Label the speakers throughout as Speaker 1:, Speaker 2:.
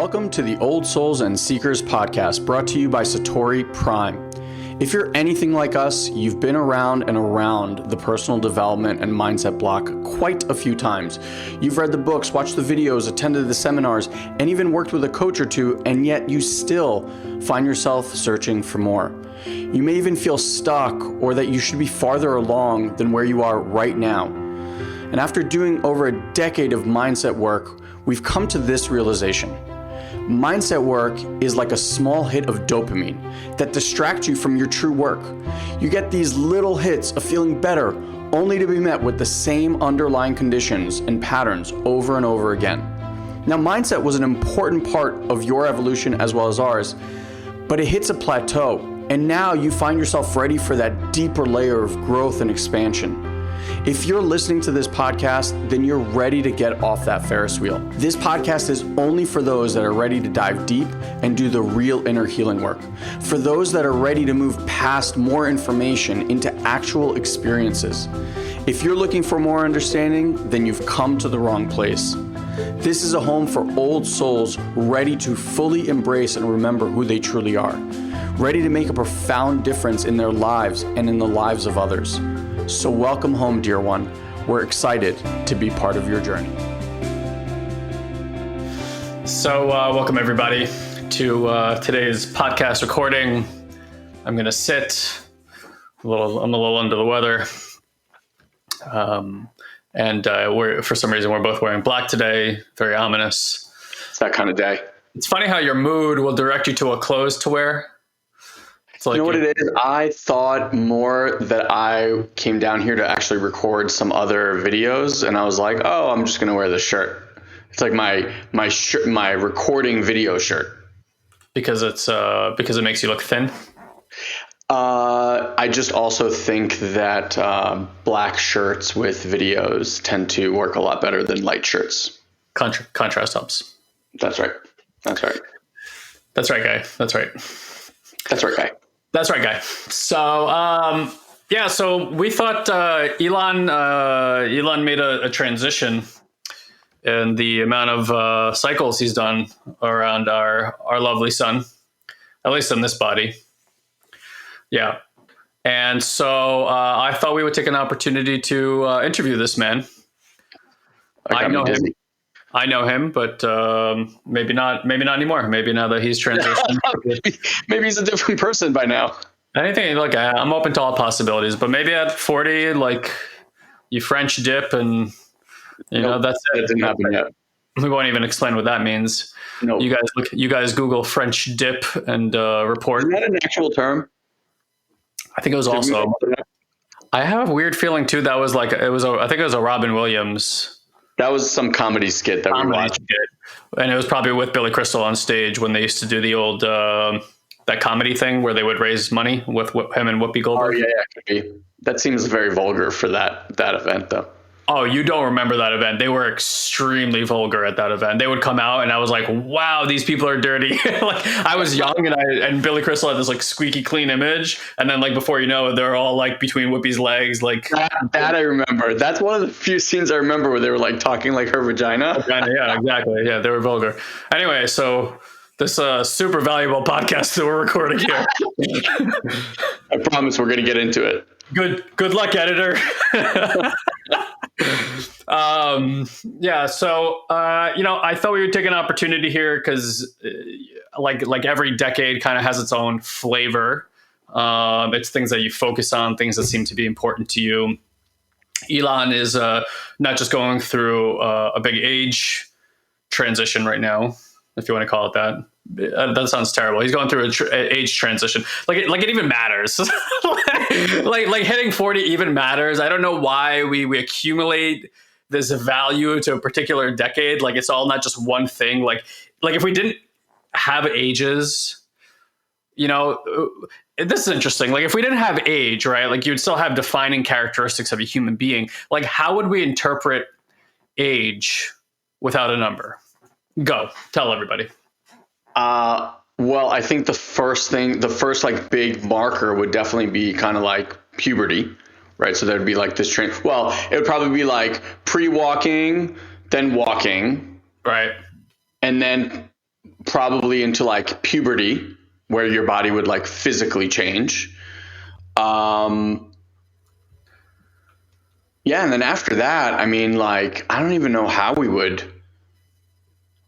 Speaker 1: Welcome to the Old Souls and Seekers podcast, brought to you by Satori Prime. If you're anything like us, you've been around and around the personal development and mindset block quite a few times. You've read the books, watched the videos, attended the seminars, and even worked with a coach or two, and yet you still find yourself searching for more. You may even feel stuck or that you should be farther along than where you are right now. And after doing over a decade of mindset work, we've come to this realization. Mindset work is like a small hit of dopamine that distracts you from your true work. You get these little hits of feeling better, only to be met with the same underlying conditions and patterns over and over again. Now, mindset was an important part of your evolution as well as ours, but it hits a plateau, and now you find yourself ready for that deeper layer of growth and expansion. If you're listening to this podcast, then you're ready to get off that Ferris wheel. This podcast is only for those that are ready to dive deep and do the real inner healing work. For those that are ready to move past more information into actual experiences. If you're looking for more understanding, then you've come to the wrong place. This is a home for old souls ready to fully embrace and remember who they truly are. Ready to make a profound difference in their lives and in the lives of others. So welcome home, dear one. We're excited to be part of your journey.
Speaker 2: So welcome everybody to today's podcast recording. I'm going to sit. I'm a little under the weather. We're for some reason we're both wearing black today. Very ominous.
Speaker 1: It's that kind of day.
Speaker 2: It's funny how your mood will direct you to what clothes to wear.
Speaker 1: Like, you know what it is? I thought more that I came down here to actually record some other videos, and I was like, oh, I'm just going to wear this shirt. It's like my recording video shirt.
Speaker 2: Because it makes you look thin?
Speaker 1: I just also think that black shirts with videos tend to work a lot better than light shirts.
Speaker 2: Contrast helps.
Speaker 1: That's right.
Speaker 2: That's right, guy. That's right, guy. So, so we thought Ilan made a transition in the amount of cycles he's done around our lovely sun, at least in this body. Yeah. And so I thought we would take an opportunity to interview this man. I know him, but maybe not anymore. Maybe now that he's transitioned.
Speaker 1: maybe he's a different person by now.
Speaker 2: Anything, look, I'm open to all possibilities, but maybe at 40, like, you French dip and, that's it.
Speaker 1: That didn't happen yet.
Speaker 2: We won't even explain what that means.
Speaker 1: No.
Speaker 2: You guys Google French dip and report.
Speaker 1: Isn't that an actual term?
Speaker 2: I think it was also. I have a weird feeling too. That was like, I think it was a Robin Williams.
Speaker 1: That was some comedy skit that we watched.
Speaker 2: And it was probably with Billy Crystal on stage when they used to do the old, that comedy thing where they would raise money with him and Whoopi Goldberg.
Speaker 1: Oh, yeah, could be. That seems very vulgar for that event, though.
Speaker 2: Oh, you don't remember that event. They were extremely vulgar at that event. They would come out and I was like, wow, these people are dirty. Like, I was young and Billy Crystal had this like squeaky clean image. And then like before you know it, they're all like between Whoopi's legs. Like
Speaker 1: that I remember. That's one of the few scenes I remember where they were like talking like her vagina.
Speaker 2: Yeah, exactly. Yeah, they were vulgar. Anyway, so this super valuable podcast that we're recording here.
Speaker 1: I promise we're going to get into it.
Speaker 2: Good luck, editor. I thought we would take an opportunity here because like every decade kind of has its own flavor. It's things that you focus on, things that seem to be important to you. Ilan is not just going through a big age transition right now, if you want to call it that. That sounds terrible. He's going through an age transition. Like it even matters. like hitting 40 even matters. I don't know why we accumulate this value to a particular decade. Like it's all not just one thing. Like if we didn't have ages, this is interesting. Like if we didn't have age, right? Like you'd still have defining characteristics of a human being. Like how would we interpret age without a number? Go tell everybody.
Speaker 1: Well, I think the first like big marker would definitely be kind of like puberty, right? So there'd be like this train. Well, it would probably be like pre-walking, then walking,
Speaker 2: right,
Speaker 1: and then probably into like puberty, where your body would like physically change. Um, yeah, and then after that, I mean, like, I don't even know how we would.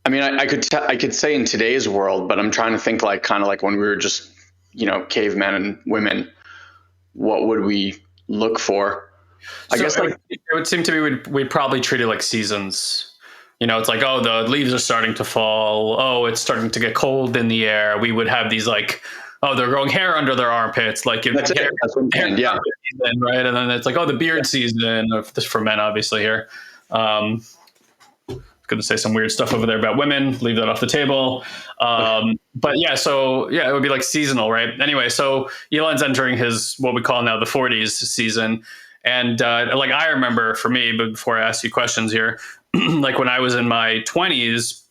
Speaker 1: I mean, I could say in today's world, but I'm trying to think like kind of like when we were just, cavemen and women, what would we look for? I
Speaker 2: So
Speaker 1: guess like
Speaker 2: it would seem to me we'd probably treat it like seasons. It's like, oh, the leaves are starting to fall. Oh, it's starting to get cold in the air. We would have these like, oh, they're growing hair under their armpits. Like
Speaker 1: that's it. That's what I'm saying. Yeah.
Speaker 2: Season, right? And then it's like, oh, the beard season. This for men, obviously here. Going to say some weird stuff over there about women. Leave that off the table. But yeah, so yeah, it would be like seasonal, right? Anyway, so Ilan's entering his what we call now the 40s season, and like I remember for me, but before I ask you questions here, like when I was in my 20s,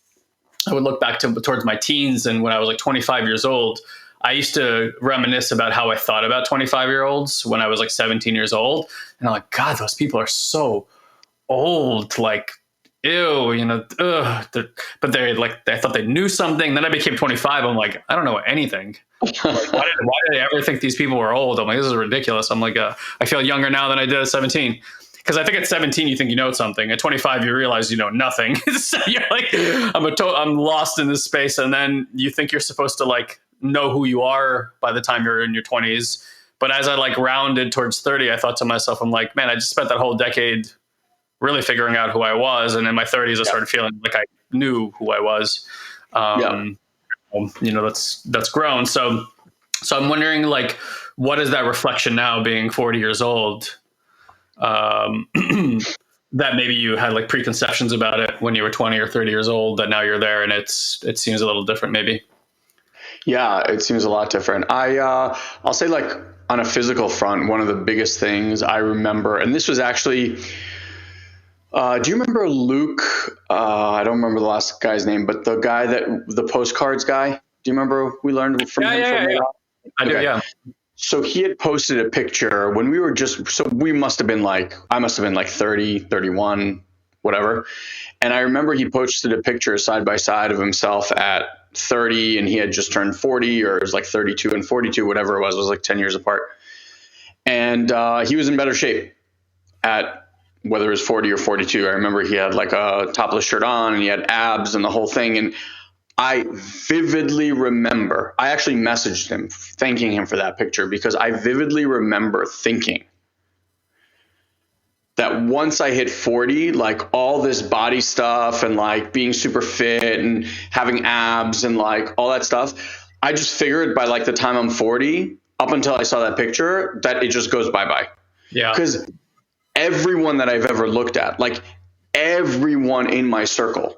Speaker 2: I would look back towards my teens, and when I was like 25 years old, I used to reminisce about how I thought about 25-year-olds when I was like 17 years old, and I'm like, God, those people are so old, like. Ew, ugh. But I thought they knew something. Then I became 25. I'm like, I don't know anything. Like, why did I ever think these people were old? I'm like, this is ridiculous. I'm like, I feel younger now than I did at 17. Because I think at 17 you think you know something. At 25 you realize you know nothing. So you're like, I'm lost in this space, and then you think you're supposed to like know who you are by the time you're in your 20s. But as I like rounded towards 30, I thought to myself, I'm like, man, I just spent that whole decade really figuring out who I was. And in my 30s, I started feeling like I knew who I was. That's grown. So I'm wondering, like, what is that reflection now being 40 years old? That maybe you had like preconceptions about it when you were 20 or 30 years old, that now you're there and it seems a little different maybe.
Speaker 1: Yeah, it seems a lot different. I'll say like on a physical front, one of the biggest things I remember, and this was actually, do you remember Luke? I don't remember the last guy's name, but the guy the postcards guy. Do you remember we learned from him?
Speaker 2: Yeah. I do, yeah.
Speaker 1: So he had posted a picture when we were we must have been like, I must have been like 30, 31, whatever. And I remember he posted a picture side by side of himself at 30 and he had just turned 40, or it was like 32 and 42, whatever it was like 10 years apart. And he was in better shape at whether it was 40 or 42. I remember he had like a topless shirt on and he had abs and the whole thing. And I vividly remember, I actually messaged him thanking him for that picture, because I vividly remember thinking that once I hit 40, like all this body stuff and like being super fit and having abs and like all that stuff, I just figured by like the time I'm 40, up until I saw that picture, that it just goes bye-bye.
Speaker 2: Yeah.
Speaker 1: Because everyone that I've ever looked at, like everyone in my circle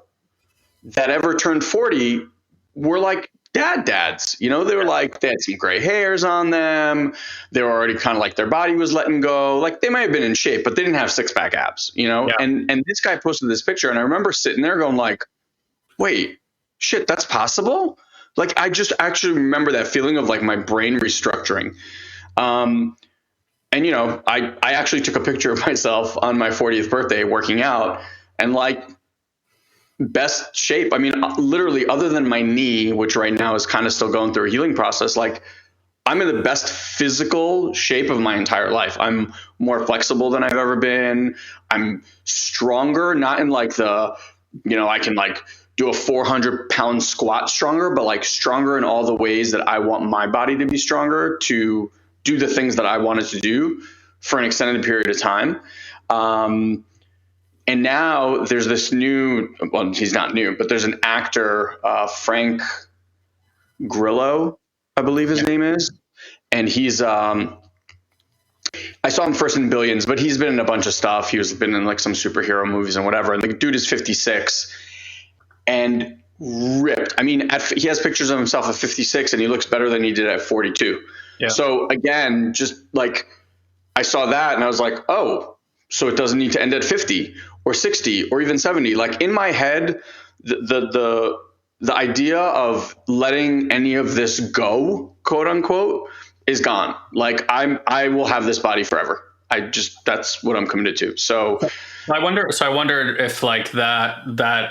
Speaker 1: that ever turned 40 were like dads, they were like, they had some gray hairs on them. They were already kind of like their body was letting go. Like they might have been in shape, but they didn't have six-pack abs,
Speaker 2: Yeah.
Speaker 1: And this guy posted this picture and I remember sitting there going like, wait, shit, that's possible? Like I just actually remember that feeling of like my brain restructuring. And, I actually took a picture of myself on my 40th birthday working out and like best shape. I mean, literally other than my knee, which right now is kind of still going through a healing process, like I'm in the best physical shape of my entire life. I'm more flexible than I've ever been. I'm stronger, not in like I can like do a 400-pound squat stronger, but like stronger in all the ways that I want my body to be stronger to do the things that I wanted to do for an extended period of time. And now there's this he's not new, but there's an actor, Frank Grillo, I believe his name is. And he's, I saw him first in Billions, but he's been in a bunch of stuff. He's been in like some superhero movies and whatever. And the dude is 56 and ripped. I mean, he has pictures of himself at 56 and he looks better than he did at 42. Yeah. So again, just like I saw that and I was like, oh, so it doesn't need to end at 50 or 60 or even 70. Like in my head, the idea of letting any of this go, quote unquote, is gone. Like I will have this body forever. That's what I'm committed to. So
Speaker 2: I wondered if like that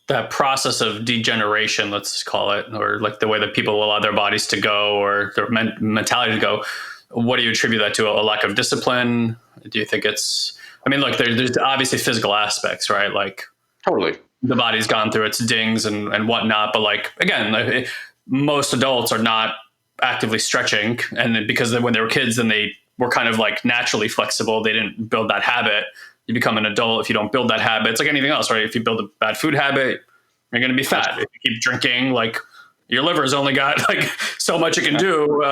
Speaker 2: that process of degeneration, let's call it, or like the way that people allow their bodies to go or their mentality to go, what do you attribute that to? A lack of discipline? Do you think it's, I mean, look, there's obviously physical aspects, right? Like
Speaker 1: Totally.
Speaker 2: the body's gone through its dings and whatnot. But like, again, most adults are not actively stretching. And because when they were kids, then they were kind of like naturally flexible. They didn't build that habit. You become an adult if you don't build that habit. It's like anything else, right? If you build a bad food habit, you're going to be fat. If you keep drinking, like your liver's only got like so much it can do.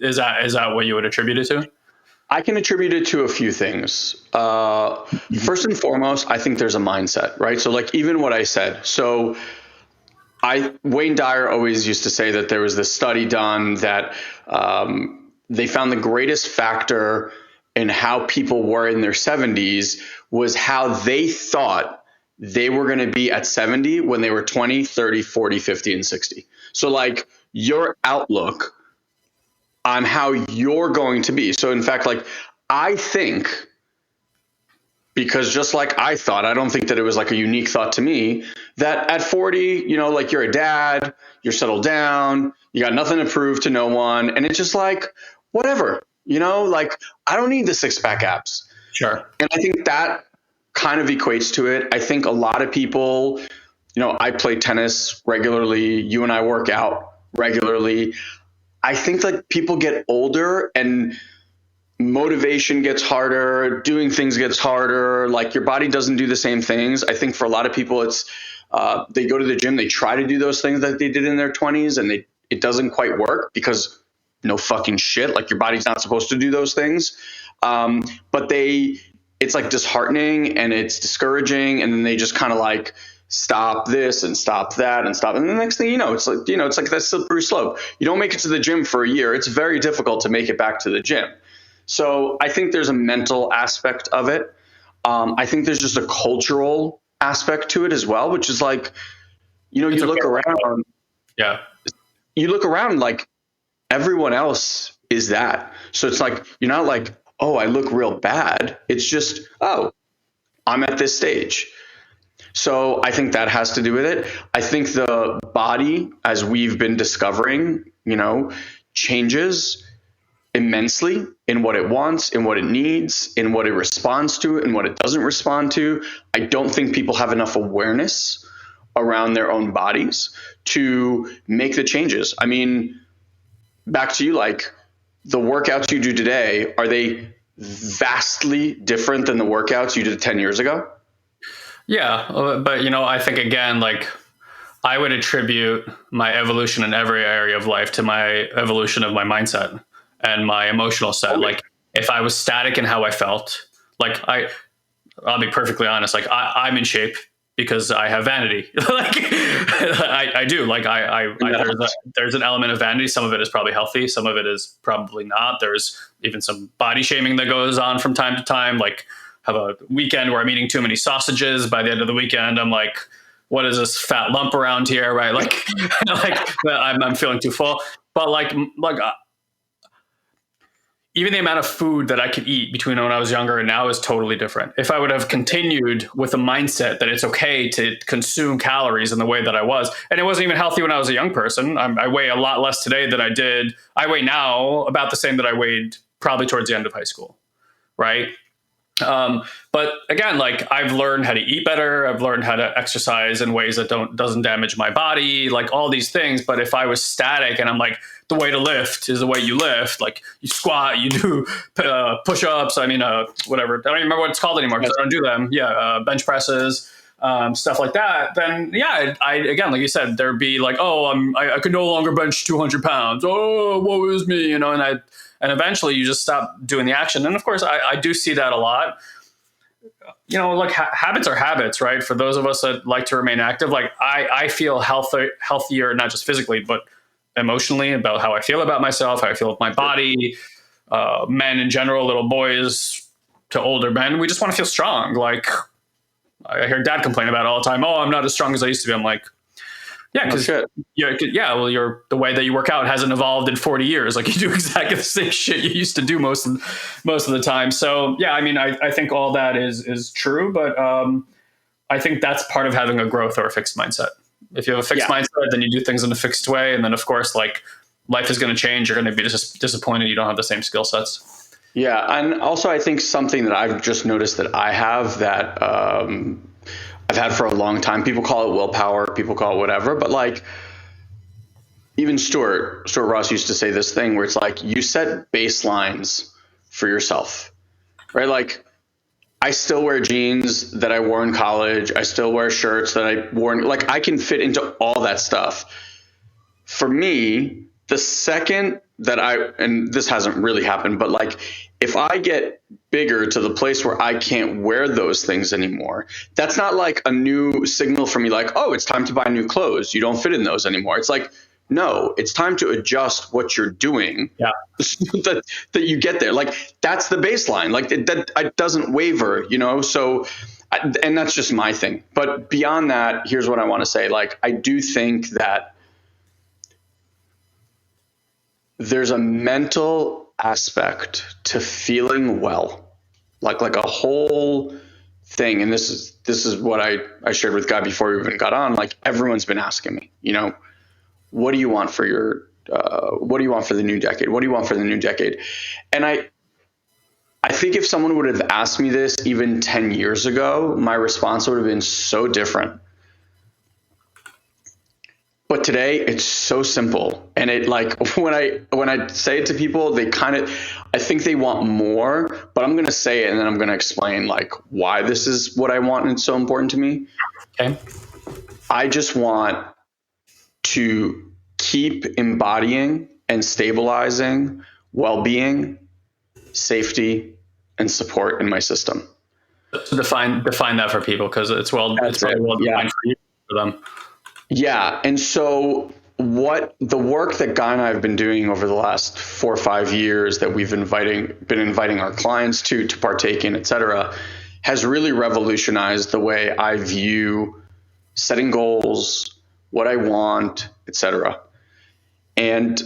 Speaker 2: Is that what you would attribute it to?
Speaker 1: I can attribute it to a few things. First and foremost, I think there's a mindset, right? So like even what I said. So Wayne Dyer always used to say that there was this study done that they found the greatest factor in how people were in their 70s was how they thought they were going to be at 70 when they were 20, 30, 40, 50, and 60. So like your outlook on how you're going to be. So in fact, like I think, because just like I thought, I don't think that it was like a unique thought to me, that at 40, like you're a dad, you're settled down, you got nothing to prove to no one. And it's just like, whatever, like I don't need the six-pack abs.
Speaker 2: Sure.
Speaker 1: And I think that kind of equates to it. I think a lot of people, I play tennis regularly. You and I work out regularly. I think like people get older and motivation gets harder, doing things gets harder, like your body doesn't do the same things. I think for a lot of people, it's they go to the gym, they try to do those things that they did in their 20s and it doesn't quite work because no fucking shit, like your body's not supposed to do those things. But it's like disheartening and it's discouraging, and then they just kind of like stop this and stop that and stop. And the next thing it's like that slippery slope. You don't make it to the gym for a year. It's very difficult to make it back to the gym. So I think there's a mental aspect of it. I think there's just a cultural aspect to it as well, which is like, you look around.
Speaker 2: Yeah.
Speaker 1: You look around, like everyone else is that. So it's like, you're not like, oh, I look real bad. It's just, oh, I'm at this stage. So I think that has to do with it. I think the body, as we've been discovering, changes immensely in what it wants, in what it needs, in what it responds to, and what it doesn't respond to. I don't think people have enough awareness around their own bodies to make the changes. I mean, back to you, like the workouts you do today, are they vastly different than the workouts you did 10 years ago?
Speaker 2: Yeah. But, I think, again, like I would attribute my evolution in every area of life to my evolution of my mindset and my emotional set. Like if I was static in how I felt, like I'll be perfectly honest, like I'm in shape because I have vanity. Like I do. Like there's an element of vanity. Some of it is probably healthy. Some of it is probably not. There's even some body shaming that goes on from time to time. Like have a weekend where I'm eating too many sausages. By the end of the weekend, I'm like, what is this fat lump around here? Right. Like, I'm feeling too full, but like, even the amount of food that I could eat between when I was younger and now is totally different. If I would have continued with a mindset that it's okay to consume calories in the way that I was, and it wasn't even healthy when I was a young person. I weigh a lot less today than I did. I weigh now about the same that I weighed probably towards the end of high school. Right. But again, like I've learned how to eat better. I've learned how to exercise in ways that doesn't damage my body, like all these things. But if I was static and I'm like, the way to lift is the way you lift, like you squat, you do push-ups. I mean, whatever. I don't even remember what it's called anymore because I don't do them. Yeah. Bench presses, stuff like that. Then yeah, I again, like you said, there'd be like, oh, I could no longer bench 200 pounds. Oh, woe is me, and eventually you just stop doing the action. And of course, I do see that a lot. Like habits are habits, right? For those of us that like to remain active, like I feel healthier, not just physically, but emotionally about how I feel about myself, how I feel with my body, men in general, little boys to older men. We just want to feel strong. Like I hear dad complain about it all the time. Oh, I'm not as strong as I used to be. I'm like, yeah, because the way that you work out hasn't evolved in 40 years. Like you do exactly the same shit you used to do most of the time. So yeah, I mean, I think all that is true, but I think that's part of having a growth or a fixed mindset. If you have a fixed mindset, then you do things in a fixed way. And then of course, like life is going to change. You're going to be disappointed. You don't have the same skill sets.
Speaker 1: Yeah. And also I think something that I've just noticed that I have that, I've had for a long time, people call it willpower, people call it whatever, but like, even Stuart Ross used to say this thing where it's like you set baselines for yourself, right? Like I still wear jeans that I wore in college. I still wear shirts that I wore. Like I can fit into all that stuff. For me, the second that and this hasn't really happened, but like if I get bigger to the place where I can't wear those things anymore, that's not like a new signal for me, like, oh, it's time to buy new clothes. You don't fit in those anymore. It's like, no, it's time to adjust what you're doing so that you get there. Like that's the baseline. Like that doesn't waver, you know? So, and that's just my thing. But beyond that, here's what I want to say. Like, I do think that there's a mental aspect to feeling well, like a whole thing. And this is what I shared with Guy before we even got on. Like everyone's been asking me, you know, what do you want for what do you want for the new decade? What do you want for the new decade? And I think if someone would have asked me this even 10 years ago, my response would have been so different. But today it's so simple. And it like, when I say it to people, they I think they want more, but I'm going to say it and then I'm going to explain like why this is what I want and it's so important to me.
Speaker 2: Okay.
Speaker 1: I just want to keep embodying and stabilizing well-being, safety, and support in my system.
Speaker 2: So define that for people, because it's probably well defined for them.
Speaker 1: Yeah. And so the work that Guy and I have been doing over the last 4 or 5 years that we've been inviting our clients to partake in, et cetera, has really revolutionized the way I view setting goals, what I want, et cetera. And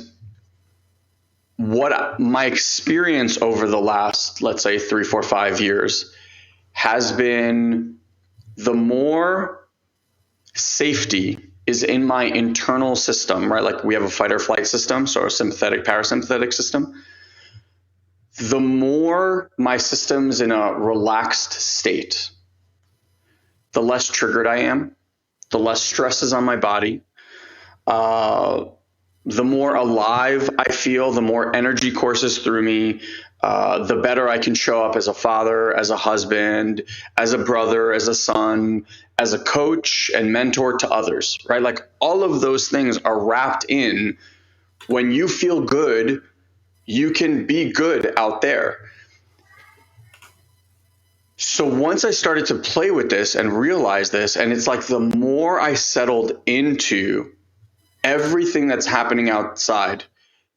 Speaker 1: what my experience over the last, let's say 3, 4, 5 years has been, the more safety is in my internal system, right? Like we have a fight or flight system, so a sympathetic, parasympathetic system. The more my system's in a relaxed state, the less triggered I am, the less stress is on my body, the more alive I feel, the more energy courses through me, the better I can show up as a father, as a husband, as a brother, as a son, as a coach and mentor to others, right? Like all of those things are wrapped in when you feel good, you can be good out there. So once I started to play with this and realize this, and it's like the more I settled into everything that's happening outside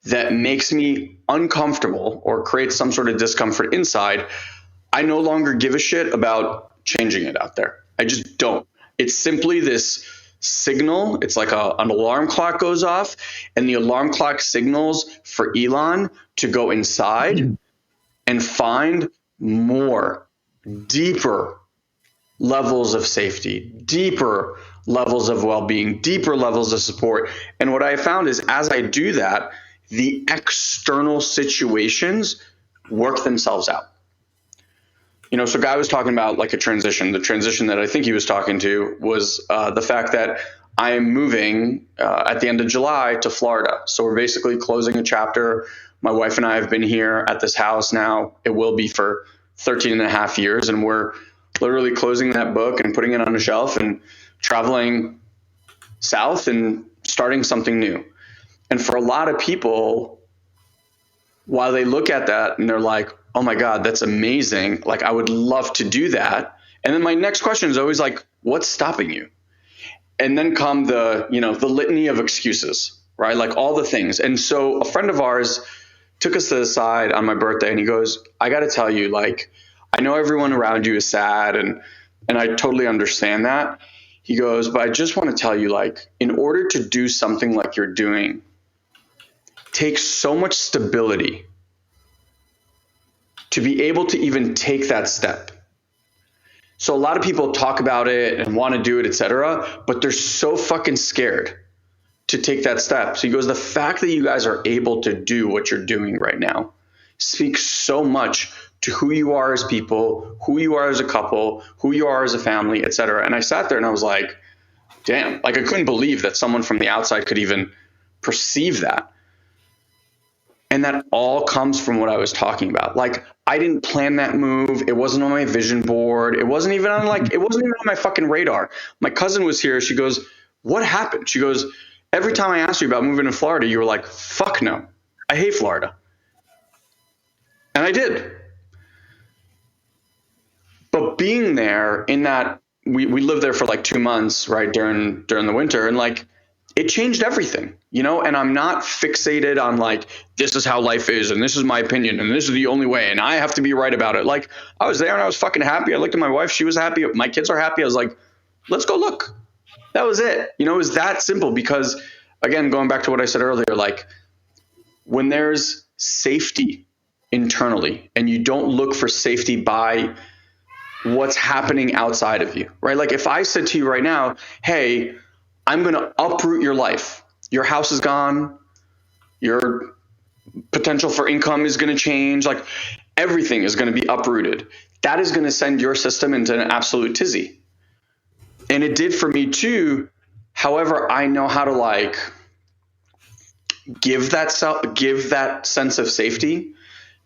Speaker 1: that makes me uncomfortable or creates some sort of discomfort inside, I no longer give a shit about changing it out there. I just don't. It's simply this signal. It's like an alarm clock goes off, and the alarm clock signals for Ilan to go inside and find more, deeper levels of safety, deeper levels of well-being, deeper levels of support. And what I found is as I do that, the external situations work themselves out. You know, so Guy was talking about like a transition. The transition that I think he was talking to was the fact that I am moving at the end of July to Florida. So we're basically closing a chapter. My wife and I have been here at this house now. It will be for 13 and a half years. And we're literally closing that book and putting it on a shelf and traveling south and starting something new. And for a lot of people, while they look at that and they're like, oh my God, that's amazing. Like, I would love to do that. And then my next question is always like, what's stopping you? And then come the litany of excuses, right? Like all the things. And so a friend of ours took us to the side on my birthday and he goes, I got to tell you, like, I know everyone around you is sad and I totally understand that. He goes, but I just want to tell you, like, in order to do something like you're doing, takes so much stability to be able to even take that step. So a lot of people talk about it and want to do it, etc., but they're so fucking scared to take that step. So he goes, the fact that you guys are able to do what you're doing right now speaks so much to who you are as people, who you are as a couple, who you are as a family, etc. And I sat there and I was like, damn, like I couldn't believe that someone from the outside could even perceive that. And that all comes from what I was talking about. Like, I didn't plan that move. It wasn't on my vision board. It wasn't even on my fucking radar. My cousin was here. She goes, what happened? She goes, every time I asked you about moving to Florida, you were like, fuck no. I hate Florida. And I did. But being there in that, we lived there for like 2 months, right, during the winter, and like it changed everything, you know. And I'm not fixated on like, this is how life is and this is my opinion and this is the only way and I have to be right about it. Like, I was there and I was fucking happy. I looked at my wife, she was happy, my kids are happy. I was like, let's go look. That was it. You know, it was that simple. Because again, going back to what I said earlier, like when there's safety internally and you don't look for safety by what's happening outside of you, right? Like if I said to you right now, hey, I'm going to uproot your life. Your house is gone. Your potential for income is going to change. Like everything is going to be uprooted. That is going to send your system into an absolute tizzy. And it did for me too. However, I know how to like give that sense of safety,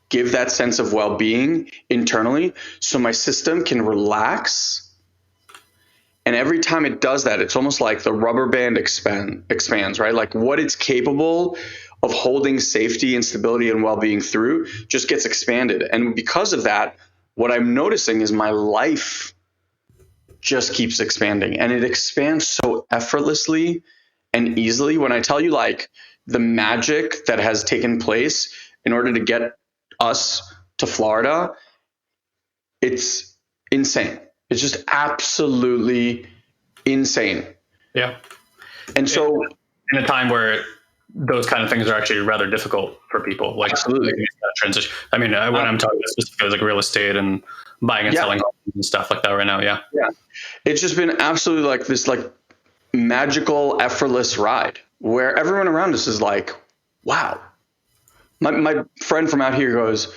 Speaker 1: give that sense of well-being internally so my system can relax. And every time it does that, it's almost like the rubber band expands, right? Like what it's capable of holding safety and stability and well-being through just gets expanded. And because of that, what I'm noticing is my life just keeps expanding, and it expands so effortlessly and easily. When I tell you like the magic that has taken place in order to get us to Florida, it's insane. It's just absolutely insane.
Speaker 2: Yeah.
Speaker 1: And so
Speaker 2: in a time where those kind of things are actually rather difficult for people, like
Speaker 1: absolutely
Speaker 2: that transition. I mean, when I'm talking about specifically like real estate and buying and selling homes and stuff like that right now. Yeah.
Speaker 1: Yeah. It's just been absolutely like this like magical, effortless ride where everyone around us is like, wow. My friend from out here goes,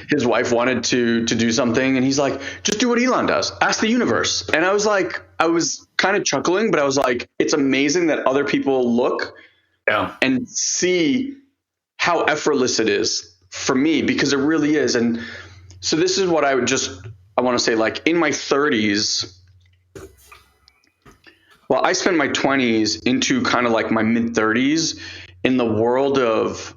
Speaker 1: his wife wanted to do something and he's like, just do what Ilan does. Ask the universe. And I was kind of chuckling, but I was like, it's amazing that other people look and see how effortless it is for me, because it really is. And so this is what I want to say, like in my 30s, well, I spent my 20s into kind of like my mid 30s in the world of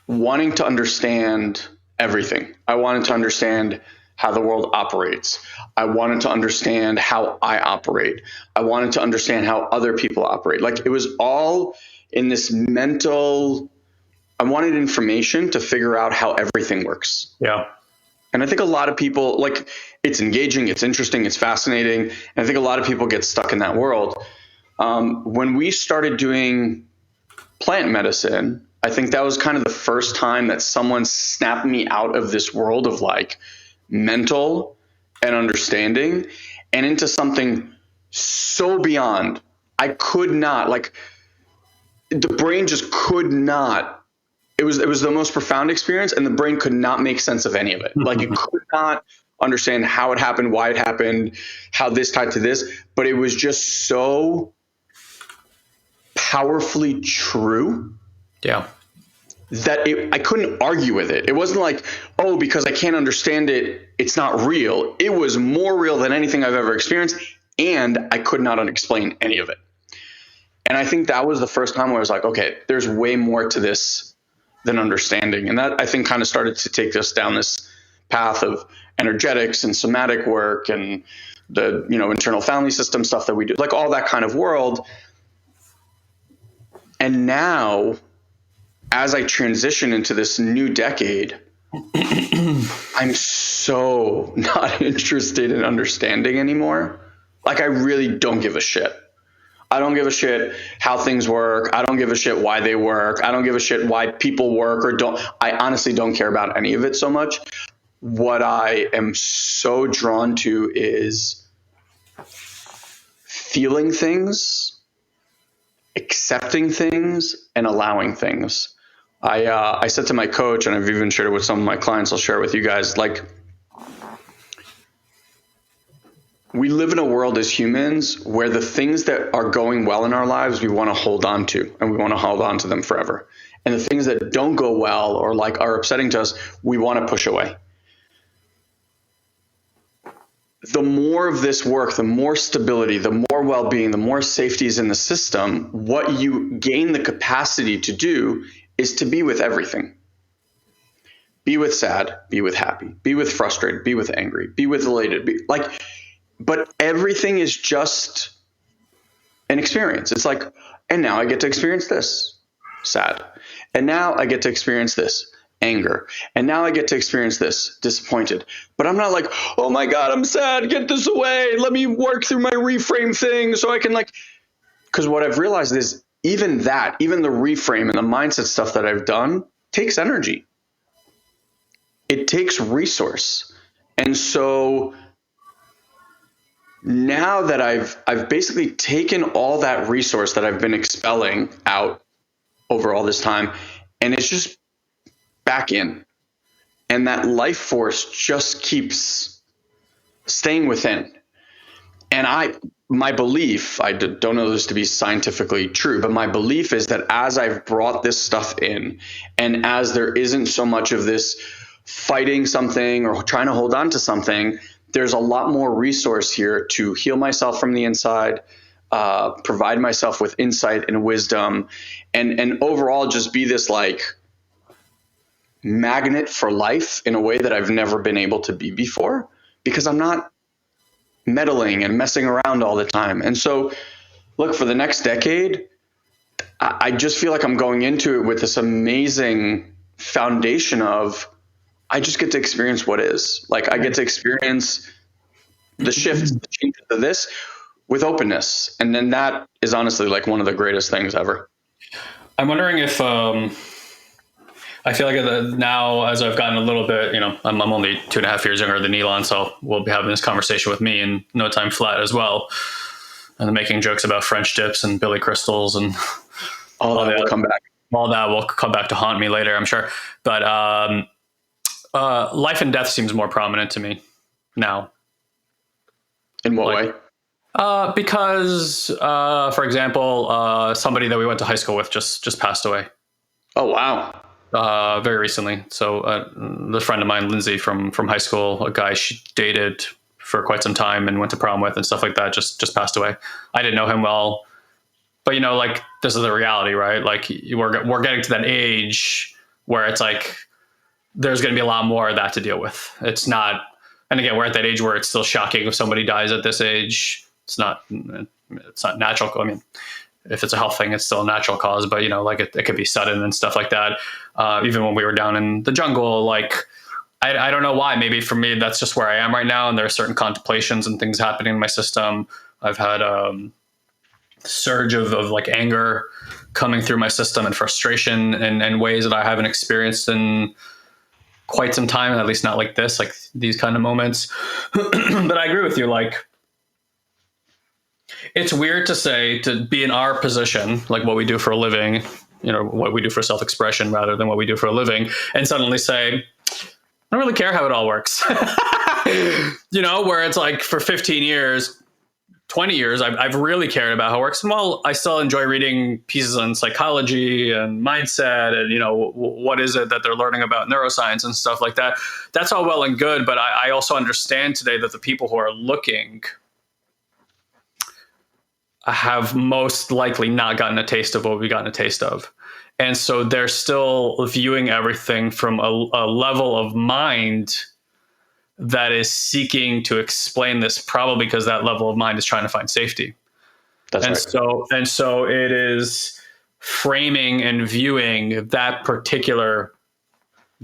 Speaker 1: wanting to understand everything. I wanted to understand how the world operates. I wanted to understand how I operate. I wanted to understand how other people operate. Like it was all in this mental, I wanted information to figure out how everything works.
Speaker 2: Yeah.
Speaker 1: And I think a lot of people, like, it's engaging, it's interesting, it's fascinating. And I think a lot of people get stuck in that world. When we started doing plant medicine, I think that was kind of the first time that someone snapped me out of this world of like mental and understanding and into something so beyond. I could not, like, the brain just could not. It was the most profound experience, and the brain could not make sense of any of it. Like you could not understand how it happened, why it happened, how this tied to this, but it was just so powerfully true.
Speaker 2: Yeah.
Speaker 1: That I couldn't argue with it. It wasn't like, oh, because I can't understand it, it's not real. It was more real than anything I've ever experienced, and I could not explain any of it. And I think that was the first time where I was like, okay, there's way more to this than understanding. And that, I think, kind of started to take us down this path of energetics and somatic work and the, internal family system stuff that we do, like all that kind of world. And now, as I transition into this new decade, I'm so not interested in understanding anymore. Like I really don't give a shit. I don't give a shit how things work. I don't give a shit why they work. I don't give a shit why people work or don't. I honestly don't care about any of it so much. what I am so drawn to is feeling things, accepting things, and allowing things. I said to my coach, and I've even shared it with some of my clients, I'll share it with you guys, like, we live in a world as humans where the things that are going well in our lives, we want to hold on to, and we want to hold on to them forever. And the things that don't go well or like are upsetting to us, we want to push away. The more of this work, the more stability, the more well-being, the more safety is in the system, what you gain the capacity to do is to be with everything. Be with sad, be with happy, be with frustrated, be with angry, be with elated, but everything is just an experience. It's like, and now I get to experience this, sad. And now I get to experience this, anger. And now I get to experience this, disappointed. But I'm not like, oh my God, I'm sad, get this away. Let me work through my reframe thing so I can because what I've realized is even that, even the reframe and the mindset stuff that I've done takes energy. It takes resource. And so now that I've basically taken all that resource that I've been expelling out over all this time, and it's just back in. And that life force just keeps staying within. And my belief, I don't know this to be scientifically true, but my belief is that as I've brought this stuff in, and as there isn't so much of this fighting something or trying to hold on to something, there's a lot more resource here to heal myself from the inside, provide myself with insight and wisdom, and overall just be this like magnet for life in a way that I've never been able to be before, because I'm not meddling and messing around all the time. And so, look, for the next decade, I just feel like I'm going into it with this amazing foundation of I just get to experience what is. Like, I get to experience the shifts, the changes of this with openness. And then that is honestly like one of the greatest things ever.
Speaker 2: I'm wondering if I feel like now, as I've gotten a little bit, I'm only 2.5 years younger than Ilan, so we'll be having this conversation with me in no time flat as well, and making jokes about French dips and Billy crystals and
Speaker 1: all that will come back.
Speaker 2: All that will come back to haunt me later, I'm sure. But life and death seems more prominent to me now.
Speaker 1: In what way?
Speaker 2: Because, for example, somebody that we went to high school with just passed away.
Speaker 1: Oh, wow.
Speaker 2: Very recently. So the friend of mine, Lindsay, from high school, a guy she dated for quite some time and went to prom with and stuff like that, just passed away. I didn't know him well, but like, this is the reality, right? Like, we're getting to that age where it's like there's going to be a lot more of that to deal with. It's not, and again, we're at that age where it's still shocking if somebody dies at this age. It's not natural. I mean, if it's a health thing, it's still a natural cause, but like it could be sudden and stuff like that. Even when we were down in the jungle, like, I don't know why. Maybe for me, that's just where I am right now. And there are certain contemplations and things happening in my system. I've had a surge of like anger coming through my system and frustration and ways that I haven't experienced in quite some time, at least not like this, like these kind of moments. But I agree with you. Like, it's weird to say, to be in our position, like what we do for a living, what we do for self-expression rather than what we do for a living, and suddenly say, I don't really care how it all works. Where it's like for 15 years, 20 years, I've really cared about how it works. And while I still enjoy reading pieces on psychology and mindset and, what is it that they're learning about neuroscience and stuff like that, that's all well and good. But I also understand today that the people who are looking have most likely not gotten a taste of what we've gotten a taste of. And so they're still viewing everything from a level of mind that is seeking to explain this, probably because that level of mind is trying to find safety.
Speaker 1: That's right.
Speaker 2: So it is framing and viewing that particular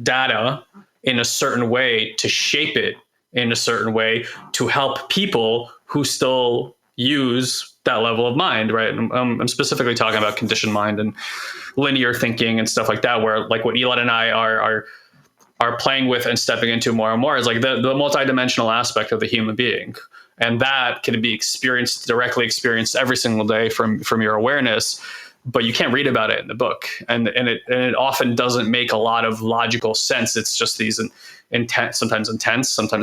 Speaker 2: data in a certain way to shape it in a certain way to help people who still use that level of mind, right? I'm specifically talking about conditioned mind and linear thinking and stuff like that, where like what Ilan and I are are playing with and stepping into more and more is like the multidimensional aspect of the human being. And that can be directly experienced every single day from your awareness, but you can't read about it in the book. And it often doesn't make a lot of logical sense. It's just these intense, sometimes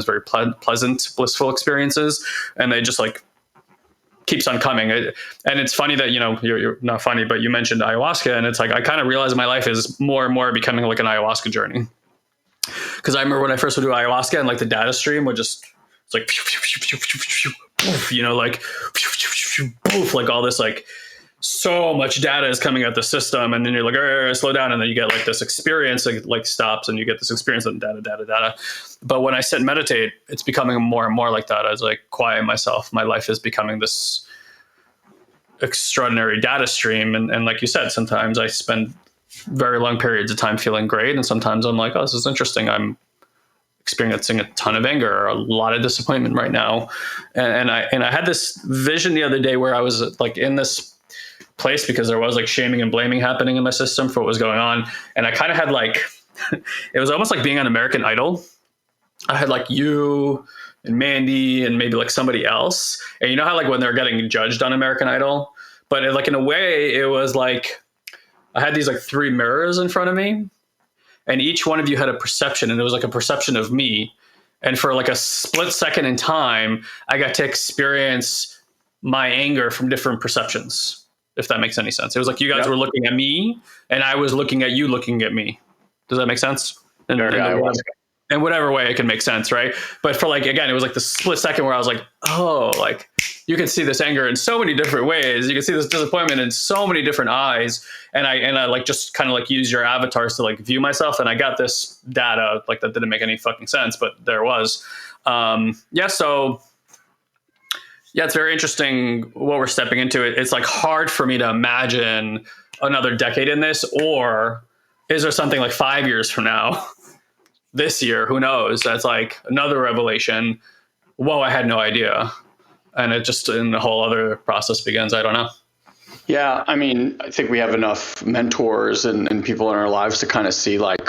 Speaker 2: very pleasant, blissful experiences. And they just like keeps on coming. And it's funny that, you're not funny, but you mentioned ayahuasca, and it's like, I kind of realize my life is more and more becoming like an ayahuasca journey. Because I remember when I first would do ayahuasca and like the data stream would just, it's like, like all this, like so much data is coming at the system. And then you're like, slow down. And then you get like this experience, like stops, and you get this experience of data. But when I sit and meditate, it's becoming more and more like that. As I quiet myself, my life is becoming this extraordinary data stream. And like you said, sometimes I spend very long periods of time feeling great. And sometimes I'm like, oh, this is interesting. I'm experiencing a ton of anger or a lot of disappointment right now. And I had this vision the other day where I was like in this place because there was like shaming and blaming happening in my system for what was going on. And I kind of had like, it was almost like being on American Idol. I had like you and Mandy and maybe like somebody else. And you know how like when they're getting judged on American Idol, but like in a way it was like, I had these like 3 mirrors in front of me, and each one of you had a perception, and it was like a perception of me. And for like a split second in time, I got to experience my anger from different perceptions, if that makes any sense. It was like you guys were looking at me, and I was looking at you looking at me. Does that make sense? In whatever way it can make sense, right? But for like, again, it was like the split second where I was like, oh, like you can see this anger in so many different ways. You can see this disappointment in so many different eyes. And I like just kind of like use your avatars to like view myself. And I got this data like that didn't make any fucking sense, but there was. So it's very interesting what we're stepping into. It's like hard for me to imagine another decade in this, or is there something like 5 years from now? This year, who knows? That's like another revelation. Whoa, I had no idea. And it just, in the whole other process begins. I don't know.
Speaker 1: Yeah. I mean, I think we have enough mentors and people in our lives to kind of see like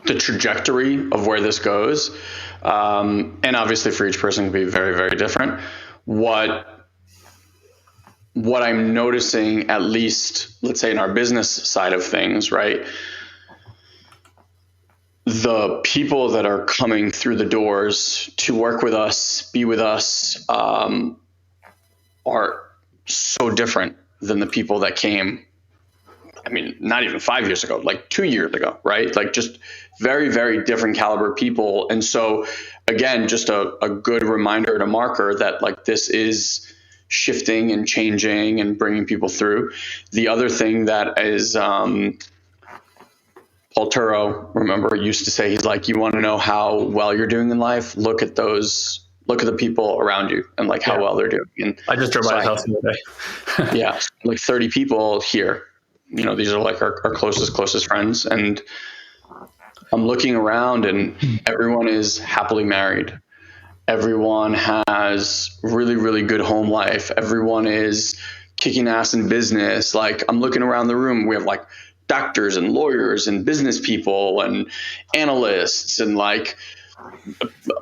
Speaker 1: the trajectory of where this goes. And obviously for each person can be very, very different. What I'm noticing, at least, let's say in our business side of things, right? The people that are coming through the doors to work with us, be with us, are so different than the people that came. I mean, not even 5 years ago, like 2 years ago, right? Like just very, very different caliber people. And so again, just a good reminder and a marker that like this is shifting and changing and bringing people through. The other thing that is, Paul Turo, remember, used to say, he's like, you want to know how well you're doing in life? Look at the people around you and like how well they're doing. And
Speaker 2: I just drove by his house the other day.
Speaker 1: Yeah. Like 30 people here, these are like our closest friends. And I'm looking around and everyone is happily married. Everyone has really, really good home life. Everyone is kicking ass in business. Like I'm looking around the room, we have like doctors and lawyers and business people and analysts and like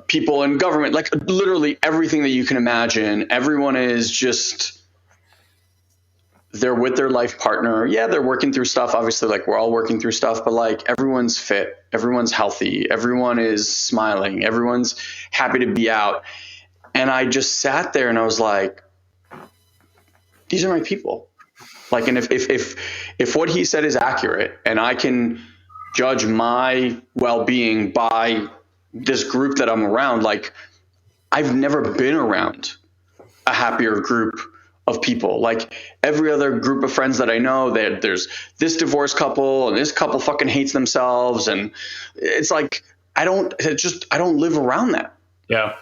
Speaker 1: people in government, like literally everything that you can imagine. Everyone is just, they're with their life partner. Yeah, they're working through stuff. Obviously, like we're all working through stuff, but like everyone's fit, everyone's healthy, everyone is smiling, everyone's happy to be out. And I just sat there and I was like, these are my people. Like, and if what he said is accurate and I can judge my well-being by this group that I'm around, like I've never been around a happier group of people. Like every other group of friends that I know, there's this divorced couple and this couple fucking hates themselves. And it's like, I don't live around that.
Speaker 2: Yeah.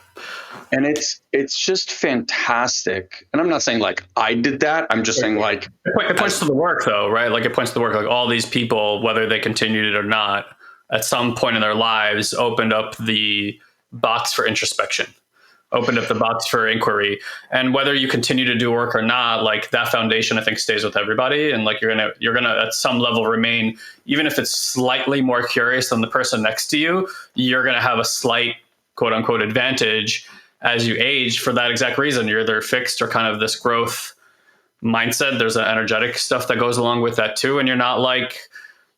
Speaker 1: And it's just fantastic. And I'm not saying like I did that. I'm just saying like
Speaker 2: it points to the work though, right? Like it points to the work, like all these people, whether they continued it or not, at some point in their lives opened up the box for introspection. opened up the box for inquiry. And whether you continue to do work or not, like that foundation, I think stays with everybody. And like, you're going to at some level remain, even if it's slightly more curious than the person next to you, you're going to have a slight quote unquote advantage as you age for that exact reason. You're either fixed or kind of this growth mindset. There's an energetic stuff that goes along with that too. And you're not like,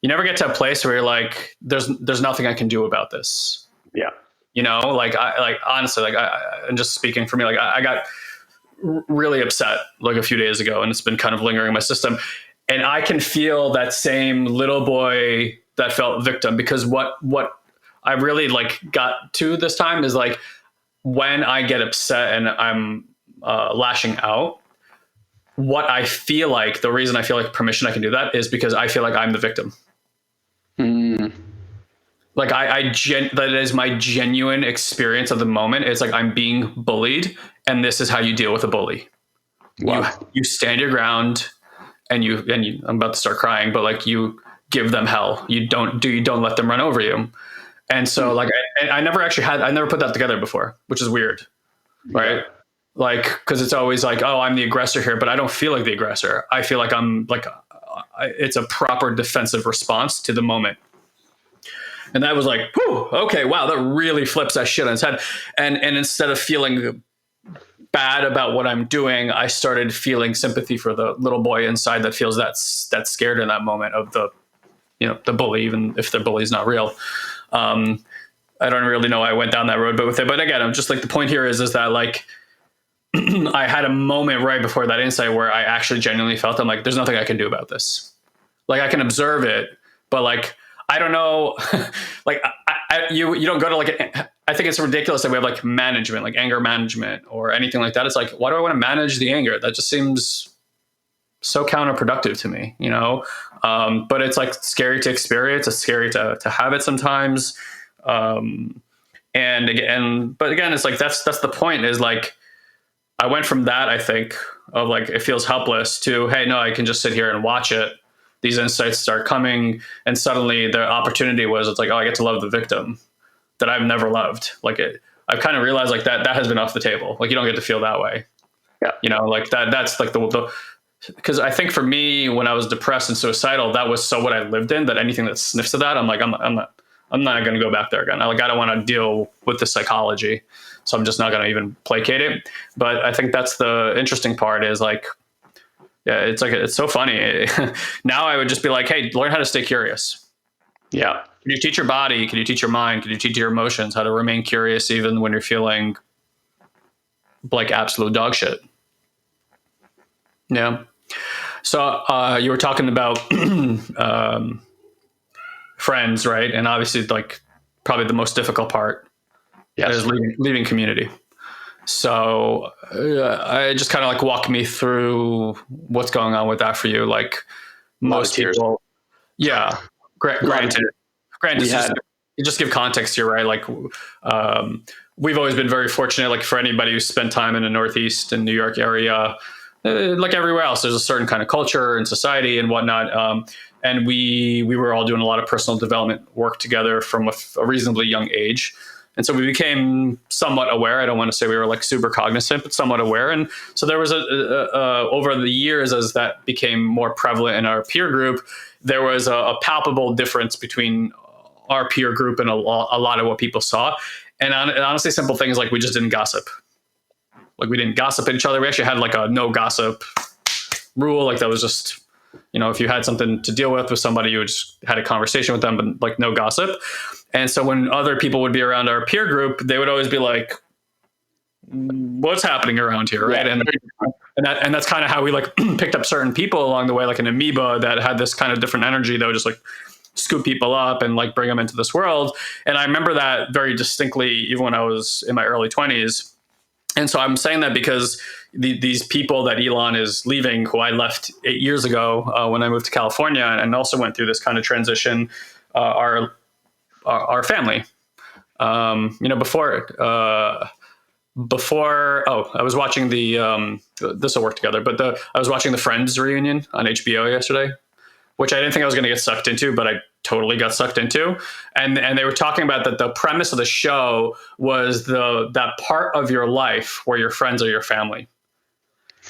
Speaker 2: you never get to a place where you're like, there's nothing I can do about this.
Speaker 1: Yeah.
Speaker 2: You know, like honestly, like and just speaking for me, like I got really upset like a few days ago, and it's been kind of lingering in my system. And I can feel that same little boy that felt victim, because what I really like got to this time is like, when I get upset and I'm lashing out, what I feel like, the reason I feel like permission I can do that is because I feel like I'm the victim.
Speaker 1: Mm.
Speaker 2: Like that is my genuine experience of the moment. It's like, I'm being bullied, and this is how you deal with a bully.
Speaker 1: Wow.
Speaker 2: You stand your ground, and I'm about to start crying, but like, you give them hell. You don't let them run over you. And so like, I never put that together before, which is weird. Right. Yeah. Like, cause it's always like, oh, I'm the aggressor here, but I don't feel like the aggressor. I feel like I'm like, it's a proper defensive response to the moment. And that was like, whew, okay, wow, that really flips that shit on its head. And instead of feeling bad about what I'm doing, I started feeling sympathy for the little boy inside that feels that scared in that moment of the bully, even if the bully's not real. I don't really know why I went down that road, but again, I'm just like, the point here is that like, I had a moment right before that insight where I actually genuinely felt, I'm like, there's nothing I can do about this. Like, I can observe it, but like, I don't know, like you don't go to like, I think it's ridiculous that we have like management, like anger management or anything like that. It's like, why do I want to manage the anger? That just seems so counterproductive to me, you know? But it's like scary to experience. It's scary to have it sometimes. But again, it's like, that's the point, is like, I went from that, I think, of like, it feels helpless, to, hey, no, I can just sit here and watch it. These insights start coming, and suddenly the opportunity was, it's like, oh, I get to love the victim that I've never loved. Like, I've kind of realized like that has been off the table. Like, you don't get to feel that way. Yeah. You know, like that's like because I think for me, when I was depressed and suicidal, that was so what I lived in, that anything that sniffs of that, I'm like, I'm not going to go back there again. I don't want to deal with the psychology. So I'm just not going to even placate it. But I think that's the interesting part, is like, yeah, it's like, it's so funny. Now I would just be like, hey, learn how to stay curious. Yeah. Can you teach your body? Can you teach your mind? Can you teach your emotions how to remain curious even when you're feeling like absolute dog shit? Yeah. So you were talking about friends, right? And obviously, like, probably the most difficult part is leaving community. So I just kind of like walk me through what's going on with that for you. Like, most people, yeah. Granted, just give context here, right? Like, we've always been very fortunate. Like, for anybody who's spent time in the Northeast and New York area, like everywhere else, there's a certain kind of culture and society and whatnot. And we were all doing a lot of personal development work together from a reasonably young age. And so we became somewhat aware. I don't want to say we were like super cognizant, but somewhat aware. And so there was over the years, as that became more prevalent in our peer group, there was a palpable difference between our peer group and a lot of what people saw. And honestly, simple things like, we just didn't gossip. Like, we didn't gossip at each other. We actually had like a no gossip rule. Like, that was just, you know, if you had something to deal with somebody, you just had a conversation with them, but like no gossip. And so when other people would be around our peer group, they would always be like, what's happening around here? Right. Yeah. And that's kind of how we like picked up certain people along the way, like an amoeba that had this kind of different energy that would just like scoop people up and like bring them into this world. And I remember that very distinctly, even when I was in my early 20s. And so I'm saying that because these people that Ilan is leaving, who I left 8 years ago when I moved to California, and also went through this kind of transition, our family. You know, before I was watching this will work together, but I was watching the Friends reunion on HBO yesterday, which I didn't think I was going to get sucked into, but totally got sucked into. And they were talking about that the premise of the show was that part of your life where your friends are your family.